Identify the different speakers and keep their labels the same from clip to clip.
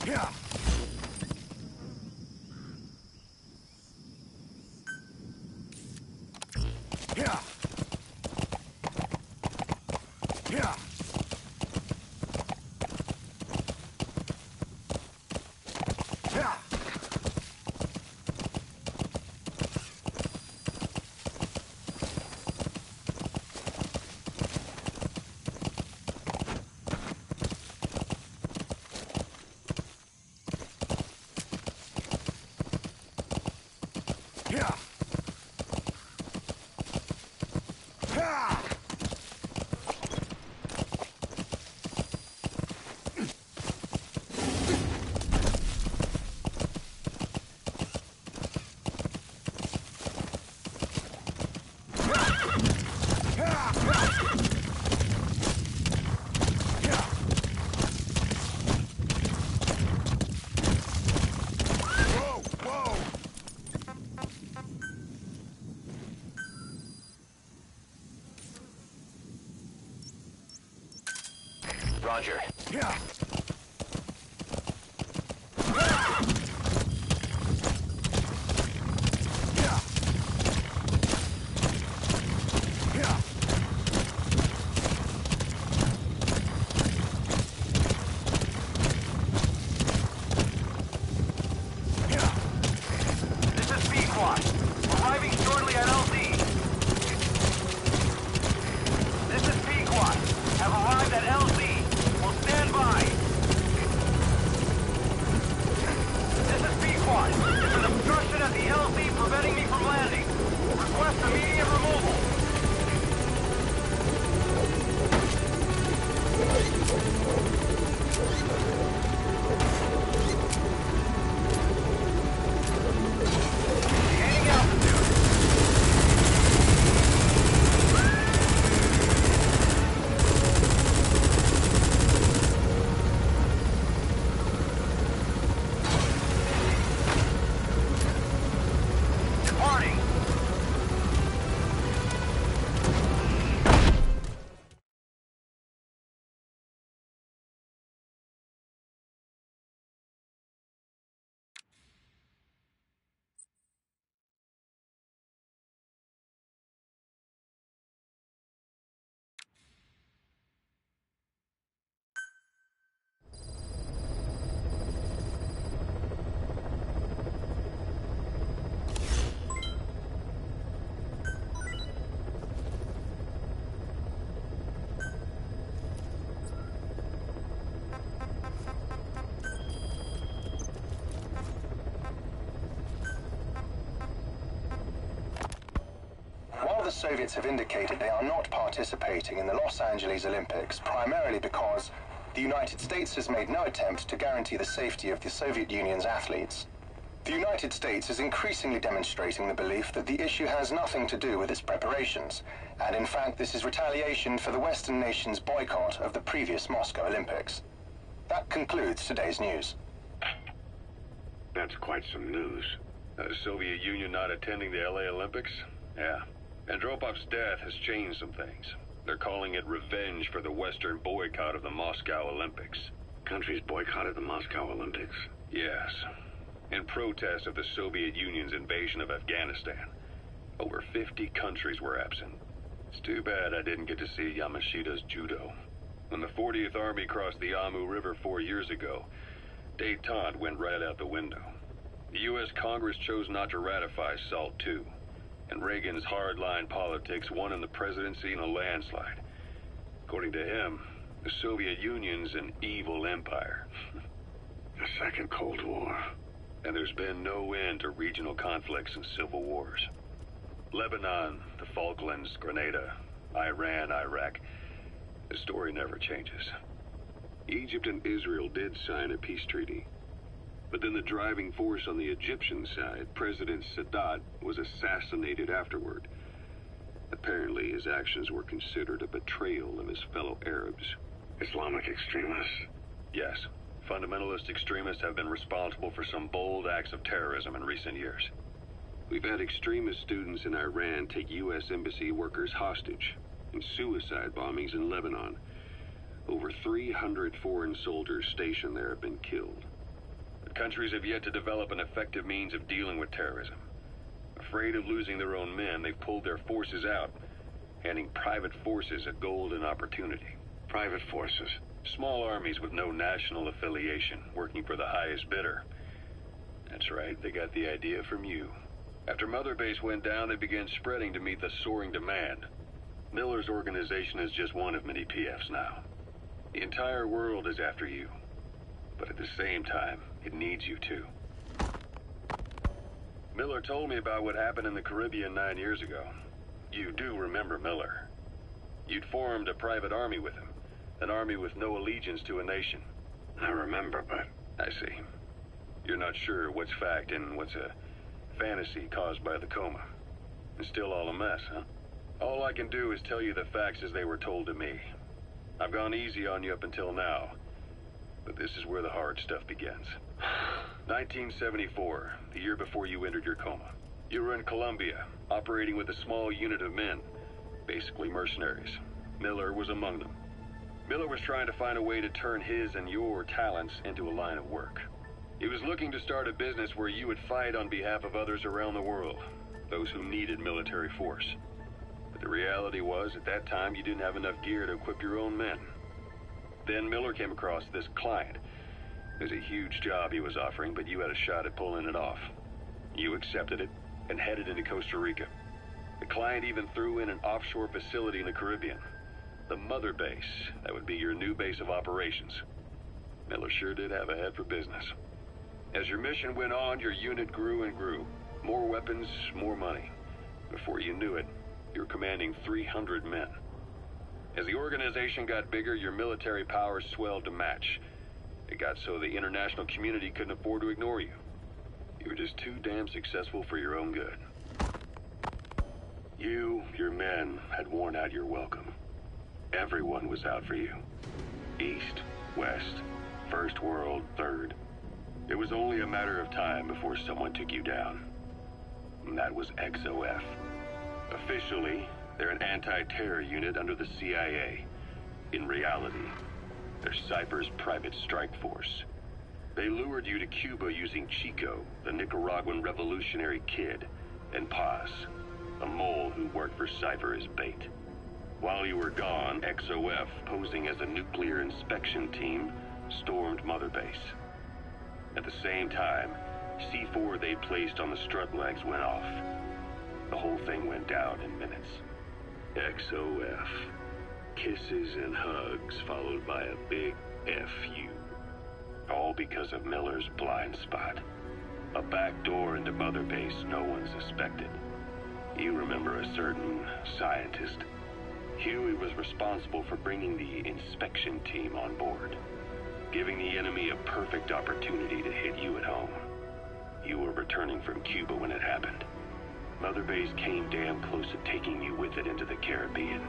Speaker 1: Yeah. Yeah. Yeah. Yeah. Yeah. Yeah. Whoa, whoa.
Speaker 2: Roger.
Speaker 1: Yeah. Yeah. Yeah. Yeah.
Speaker 2: This is Pequod. Arriving shortly at LZ. This is Pequod. Have arrived at LZ. Will stand by. This is Pequod. There's an obstruction at the LZ preventing me from landing. Request immediate removal. Gaining altitude. Departing.
Speaker 3: While the Soviets have indicated they are not participating in the Los Angeles Olympics, primarily because the United States has made no attempt to guarantee the safety of the Soviet Union's athletes, the United States is increasingly demonstrating the belief that the issue has nothing to do with its preparations, and in fact this is retaliation for the Western nations' boycott of the previous Moscow Olympics. That concludes today's news.
Speaker 4: That's quite some news. Soviet Union not attending the LA Olympics? Yeah. Andropov's death has changed some things. They're calling it revenge for the Western boycott of the Moscow Olympics.
Speaker 5: Countries boycotted the Moscow Olympics?
Speaker 4: Yes. In protest of the Soviet Union's invasion of Afghanistan. Over 50 countries were absent. It's too bad I didn't get to see Yamashita's judo. When the 40th Army crossed the Amu River 4 years ago, détente went right out the window. The U.S. Congress chose not to ratify SALT II, and Reagan's hardline politics won in the presidency in a landslide. According to him, the Soviet Union's an evil empire.
Speaker 5: The Second Cold War.
Speaker 4: And there's been no end to regional conflicts and civil wars. Lebanon, the Falklands, Grenada, Iran, Iraq. The story never changes.
Speaker 5: Egypt and Israel did sign a peace treaty. But then the driving force on the Egyptian side, President Sadat, was assassinated afterward. Apparently his actions were considered a betrayal of his fellow Arabs.
Speaker 4: Islamic extremists? Yes. Fundamentalist extremists have been responsible for some bold acts of terrorism in recent years.
Speaker 5: We've had extremist students in Iran take U.S. embassy workers hostage, and suicide bombings in Lebanon. Over 300 foreign soldiers stationed there have been killed.
Speaker 4: Countries have yet to develop an effective means of dealing with terrorism. Afraid of losing their own men, they've pulled their forces out, handing private forces a golden opportunity.
Speaker 5: Private forces.
Speaker 4: Small armies with no national affiliation, working for the highest bidder. That's right, they got the idea from you. After Mother Base went down, they began spreading to meet the soaring demand. Miller's organization is just one of many PFs now. The entire world is after you. But at the same time, it needs you too. Miller told me about what happened in the Caribbean 9 years ago. You do remember Miller. You'd formed a private army with him. An army with no allegiance to a nation.
Speaker 5: I remember, but...
Speaker 4: I see. You're not sure what's fact and what's a fantasy caused by the coma. It's still all a mess, huh? All I can do is tell you the facts as they were told to me. I've gone easy on you up until now, but this is where the hard stuff begins. 1974, the year before you entered your coma. You were in Colombia, operating with a small unit of men, basically mercenaries. Miller was among them. Miller was trying to find a way to turn his and your talents into a line of work. He was looking to start a business where you would fight on behalf of others around the world, those who needed military force. But the reality was, at that time, you didn't have enough gear to equip your own men. Then Miller came across this client. It was a huge job he was offering, but you had a shot at pulling it off. You accepted it and headed into Costa Rica. The client even threw in an offshore facility in the Caribbean. The Mother Base, that would be your new base of operations. Miller sure did have a head for business. As your mission went on, your unit grew and grew. More weapons, more money. Before you knew it, you were commanding 300 men. As the organization got bigger, your military powers swelled to match. It got so the international community couldn't afford to ignore you. You were just too damn successful for your own good. You, your men, had worn out your welcome. Everyone was out for you. East, West, First World, Third. It was only a matter of time before someone took you down. And that was XOF. Officially, they're an anti-terror unit under the CIA. In reality, they're Cypher's private strike force. They lured you to Cuba using Chico, the Nicaraguan revolutionary kid, and Paz, a mole who worked for Cypher as bait. While you were gone, XOF, posing as a nuclear inspection team, stormed Mother Base. At the same time, C4 they placed on the strut legs went off. The whole thing went down in minutes. XOF. Kisses and hugs followed by a big FU. All because of Miller's blind spot. A back door into Mother Base no one suspected. You remember a certain scientist. Huey was responsible for bringing the inspection team on board, giving the enemy a perfect opportunity to hit you at home. You were returning from Cuba when it happened. Mother Base came damn close to taking you with it into the Caribbean.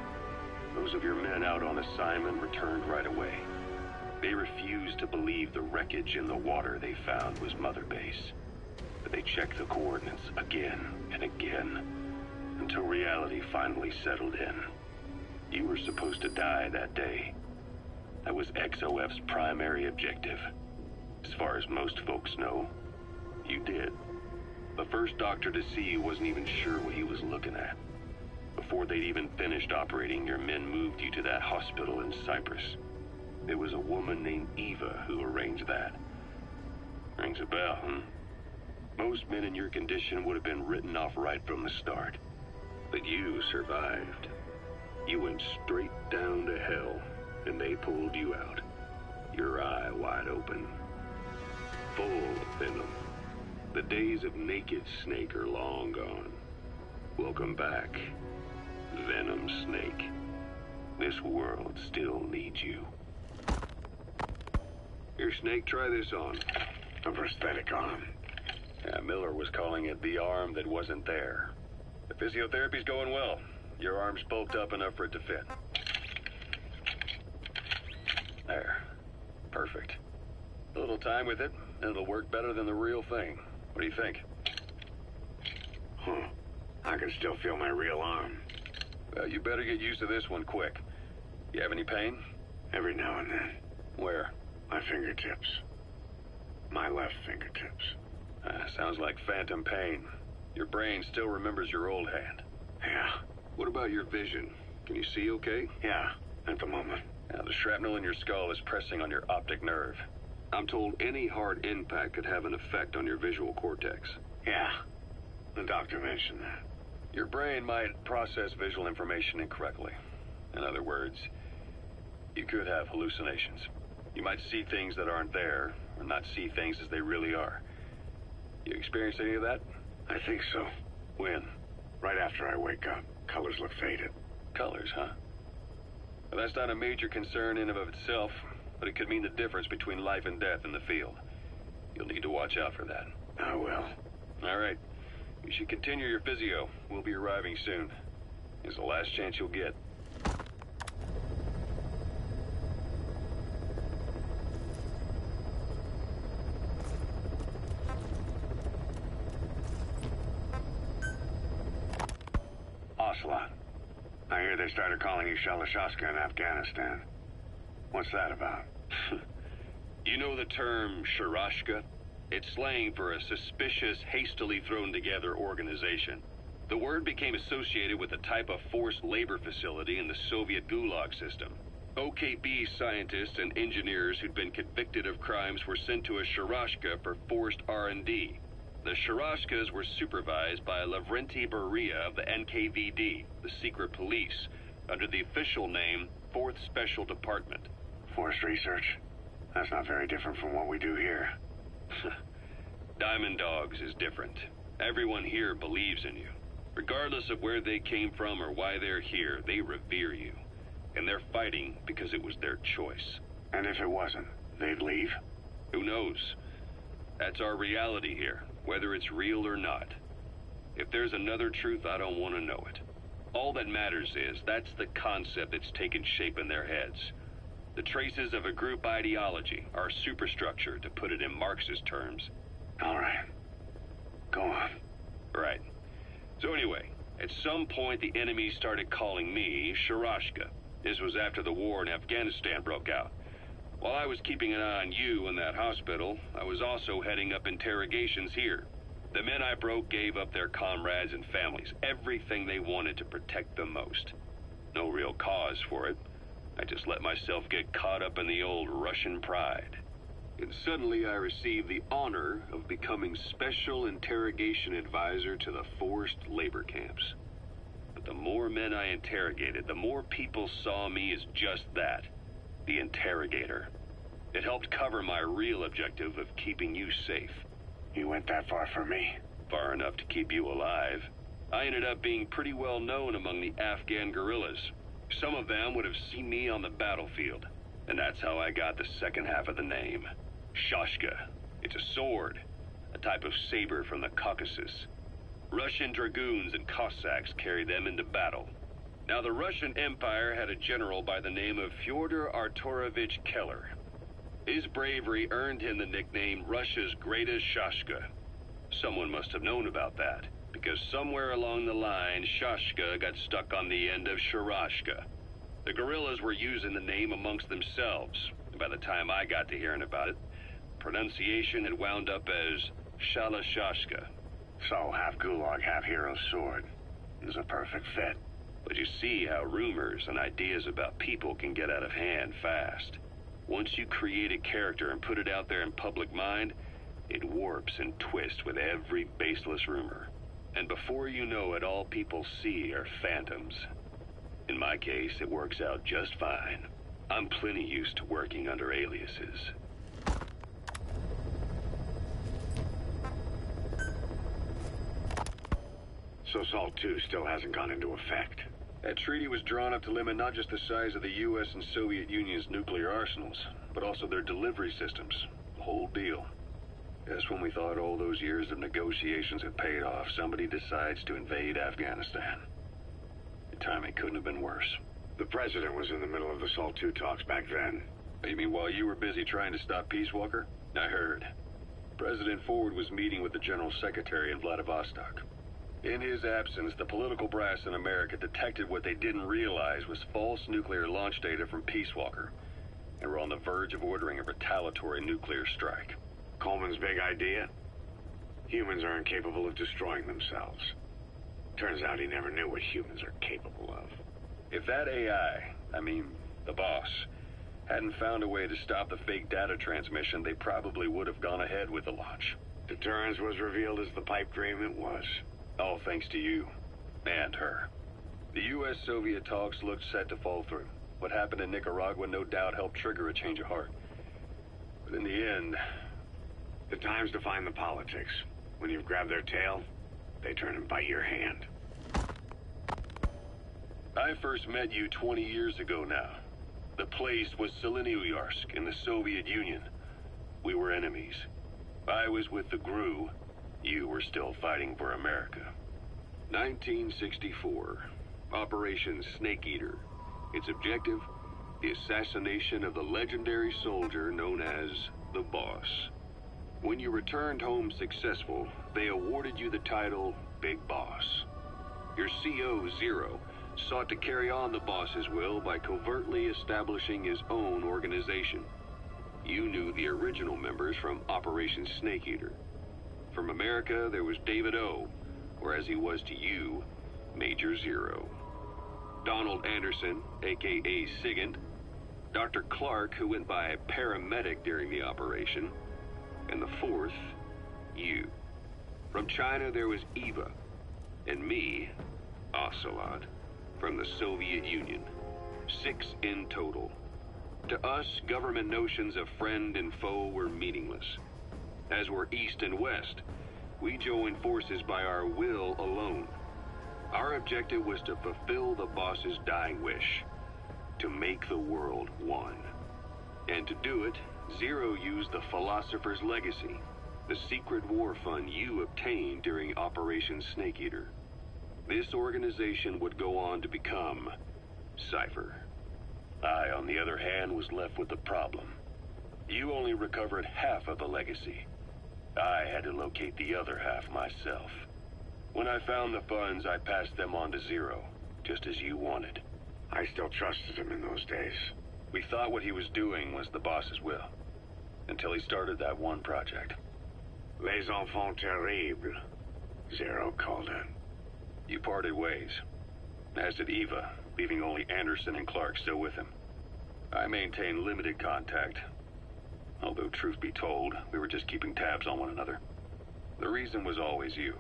Speaker 4: Those of your men out on assignment returned right away. They refused to believe the wreckage in the water they found was Mother Base. But they checked the coordinates again and again, until reality finally settled in. You were supposed to die that day. That was XOF's primary objective. As far as most folks know, you did. The first doctor to see you wasn't even sure what he was looking at. Before they'd even finished operating, your men moved you to that hospital in Cyprus. It was a woman named Eva who arranged that. Rings a bell, huh? Most men in your condition would have been written off right from the start. But you survived. You went straight down to hell, and they pulled you out. Your eye wide open. Full of venom. The days of Naked Snake are long gone. Welcome back, Venom Snake. This world still needs you. Here, Snake, try this on.
Speaker 5: A prosthetic arm.
Speaker 4: Yeah, Miller was calling it the arm that wasn't there. The physiotherapy's going well. Your arm's bulked up enough for it to fit. There. Perfect. A little time with it, and it'll work better than the real thing. What do you think?
Speaker 5: Huh. I can still feel my real arm.
Speaker 4: Well, you better get used to this one quick. You have any pain?
Speaker 5: Every now and then.
Speaker 4: Where?
Speaker 5: My fingertips. My left fingertips.
Speaker 4: Sounds like phantom pain. Your brain still remembers your old hand.
Speaker 5: Yeah.
Speaker 4: What about your vision? Can you see okay?
Speaker 5: Yeah, at the moment.
Speaker 4: Now, the shrapnel in your skull is pressing on your optic nerve. I'm told any hard impact could have an effect on your visual cortex.
Speaker 5: Yeah. The doctor mentioned that.
Speaker 4: Your brain might process visual information incorrectly. In other words, you could have hallucinations. You might see things that aren't there, or not see things as they really are. You experience any of that?
Speaker 5: I think so.
Speaker 4: When?
Speaker 5: Right after I wake up. Colors look faded.
Speaker 4: Colors, huh? Well, that's not a major concern in and of itself, but it could mean the difference between life and death in the field. You'll need to watch out for that.
Speaker 5: I will.
Speaker 4: All right. You should continue your physio. We'll be arriving soon. It's the last chance you'll get.
Speaker 5: Ocelot. I hear they started calling you Shalashaska in Afghanistan. What's that about?
Speaker 4: You know the term Sharashka? It's slang for a suspicious, hastily thrown together organization. The word became associated with a type of forced labor facility in the Soviet Gulag system. OKB scientists and engineers who'd been convicted of crimes were sent to a Sharashka for forced R&D. The Sharashkas were supervised by Lavrenti Beria of the NKVD, the secret police, under the official name 4th Special Department.
Speaker 5: Forced research? That's not very different from what we do here.
Speaker 4: Diamond Dogs is different. Everyone here believes in you. Regardless of where they came from or why they're here, they revere you. And they're fighting because it was their choice.
Speaker 5: And if it wasn't, they'd leave?
Speaker 4: Who knows? That's our reality here, whether it's real or not. If there's another truth, I don't want to know it. All that matters is that's the concept that's taken shape in their heads. The traces of a group ideology, our superstructure, to put it in Marxist terms.
Speaker 5: All right. Go on.
Speaker 4: Right. So anyway, at some point the enemy started calling me Sharashka. This was after the war in Afghanistan broke out. While I was keeping an eye on you in that hospital, I was also heading up interrogations here. The men I broke gave up their comrades and families, everything they wanted to protect them most. No real cause for it. I just let myself get caught up in the old Russian pride. And suddenly I received the honor of becoming Special Interrogation Advisor to the forced labor camps. But the more men I interrogated, the more people saw me as just that, the interrogator. It helped cover my real objective of keeping you safe.
Speaker 5: You went that far for me?
Speaker 4: Far enough to keep you alive. I ended up being pretty well known among the Afghan guerrillas. Some of them would have seen me on the battlefield, and that's how I got the second half of the name. Shashka. It's a sword, a type of saber from the Caucasus. Russian dragoons and Cossacks carried them into battle. Now, the Russian Empire had a general by the name of Fyodor Arturovich Keller. His bravery earned him the nickname Russia's Greatest Shashka. Someone must have known about that, because somewhere along the line, Shashka got stuck on the end of Sharashka. The guerrillas were using the name amongst themselves, and by the time I got to hearing about it, pronunciation had wound up as Shalashashka.
Speaker 5: So, half Gulag, half Hero Sword. Is a perfect fit.
Speaker 4: But you see how rumors and ideas about people can get out of hand fast. Once you create a character and put it out there in public mind, it warps and twists with every baseless rumor. And before you know it, all people see are phantoms. In my case, it works out just fine. I'm plenty used to working under aliases.
Speaker 5: So SALT II still hasn't gone into effect?
Speaker 4: That treaty was drawn up to limit not just the size of the U.S. and Soviet Union's nuclear arsenals, but also their delivery systems. The whole deal. Just when we thought all those years of negotiations had paid off, somebody decides to invade Afghanistan. The timing couldn't have been worse.
Speaker 5: The president was in the middle of the SALT II talks back then.
Speaker 4: You mean while you were busy trying to stop Peace Walker? I heard. President Ford was meeting with the General Secretary in Vladivostok. In his absence, the political brass in America detected what they didn't realize was false nuclear launch data from Peace Walker, and were on the verge of ordering a retaliatory nuclear strike.
Speaker 6: Coleman's big idea? Humans are incapable of destroying themselves. Turns out he never knew what humans are capable of.
Speaker 4: If that AI, the boss, hadn't found a way to stop the fake data transmission, they probably would have gone ahead with the launch.
Speaker 6: Deterrence was revealed as the pipe dream it was.
Speaker 4: All thanks to you. And her. The U.S.-Soviet talks looked set to fall through. What happened in Nicaragua no doubt helped trigger a change of heart. But in the end...
Speaker 6: The time's define the politics. When you've grabbed their tail, they turn and bite your hand.
Speaker 4: I first met you 20 years ago now. The place was Selenouyarsk in the Soviet Union. We were enemies. I was with the GRU. You were still fighting for America. 1964. Operation Snake Eater. Its objective? The assassination of the legendary soldier known as the Boss. When you returned home successful, they awarded you the title Big Boss. Your CO, Zero, sought to carry on the boss's will by covertly establishing his own organization. You knew the original members from Operation Snake Eater. From America, there was David O, or as he was to you, Major Zero. Donald Anderson, aka Sigint. Dr. Clark, who went by paramedic during the operation. And the fourth, you. From China, there was Eva. And me, Ocelot, from the Soviet Union. 6 in total. To us, government notions of friend and foe were meaningless. As were East and West, we joined forces by our will alone. Our objective was to fulfill the boss's dying wish. To make the world one. And to do it, Zero used the Philosopher's Legacy, the secret war fund you obtained during Operation Snake Eater. This organization would go on to become Cypher. I, on the other hand, was left with the problem. You only recovered half of the legacy. I had to locate the other half myself. When I found the funds, I passed them on to Zero, just as you wanted.
Speaker 6: I still trusted him in those days.
Speaker 4: We thought what he was doing was the boss's will. Until he started that one project.
Speaker 6: Les enfants terribles, Zero called it.
Speaker 4: You parted ways. As did Eva, leaving only Anderson and Clark still with him. I maintained limited contact. Although, truth be told, we were just keeping tabs on one another. The reason was always you.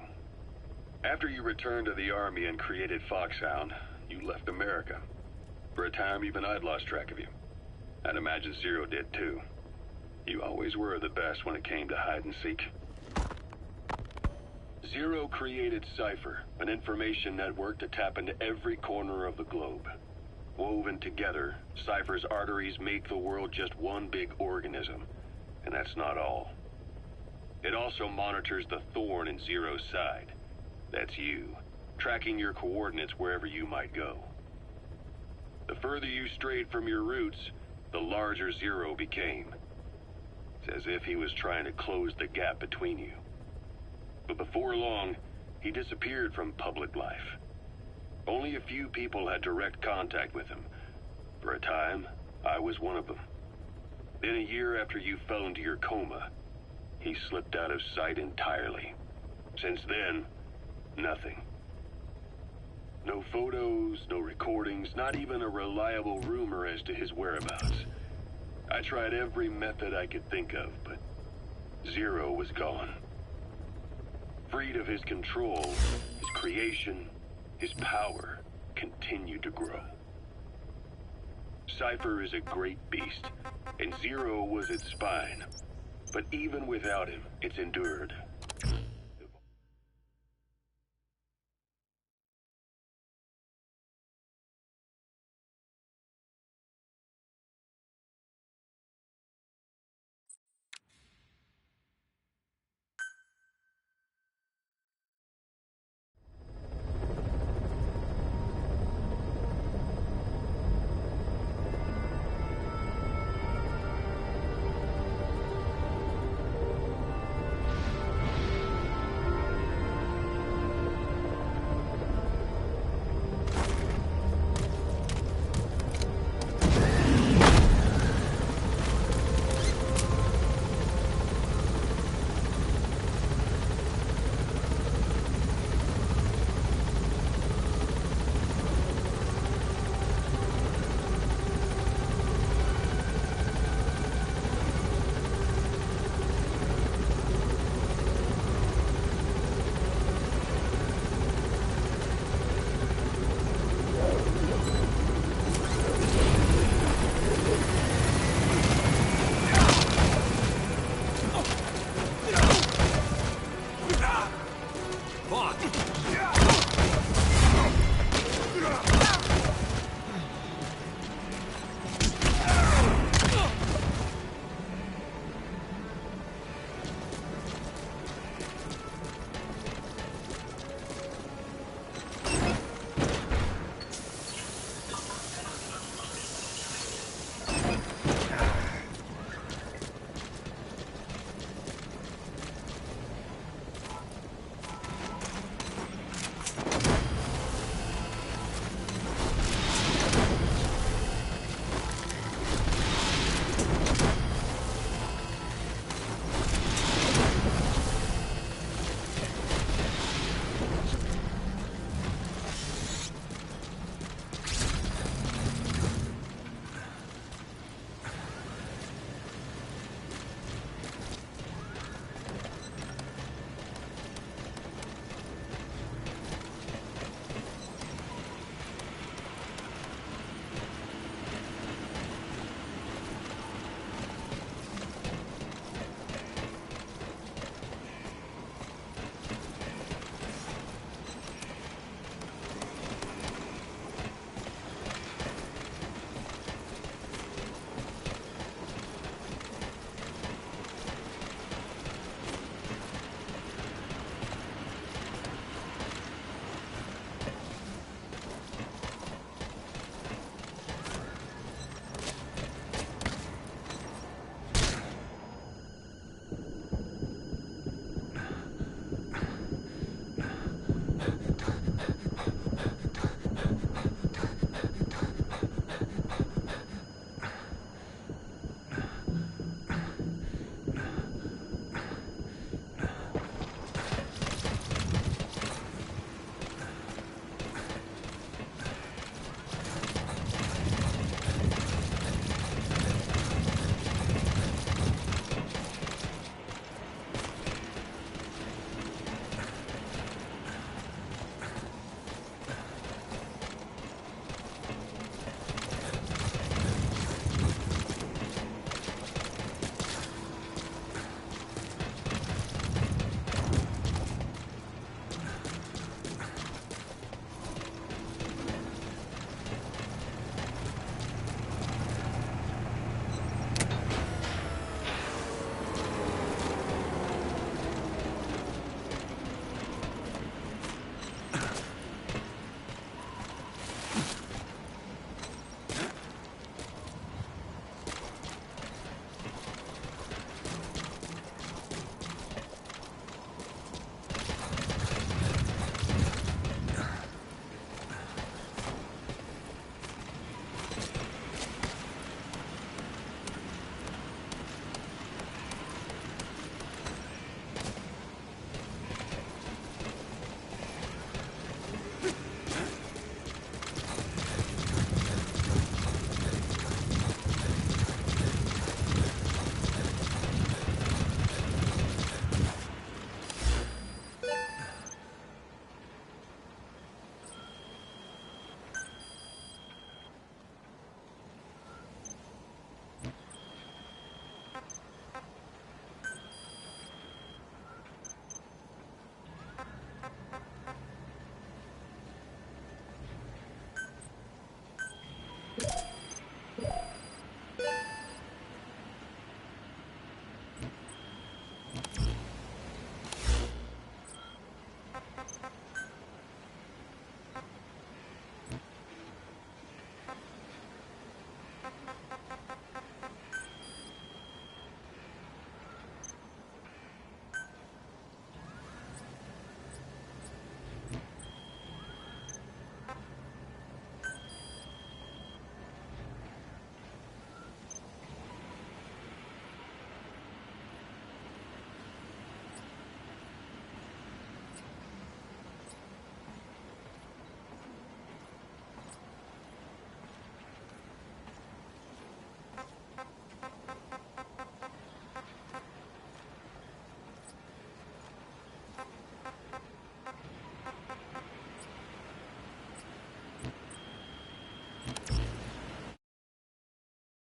Speaker 4: After you returned to the Army and created Foxhound, you left America. For a time, even I'd lost track of you. I'd imagine Zero did too. You always were the best when it came to hide and seek. Zero created Cypher, an information network to tap into every corner of the globe. Woven together, Cypher's arteries make the world just one big organism. And that's not all. It also monitors the thorn in Zero's side. That's you, tracking your coordinates wherever you might go. The further you strayed from your roots, the larger Zero became. It's as if he was trying to close the gap between you. But before long, he disappeared from public life. Only a few people had direct contact with him. For a time, I was one of them. Then a year after you fell into your coma, he slipped out of sight entirely. Since then, nothing. No photos, no recordings, not even a reliable rumor as to his whereabouts. I tried every method I could think of, but Zero was gone. Freed of his control, his creation, his power continued to grow. Cypher is a great beast, and Zero was its spine. But even without him, it's endured,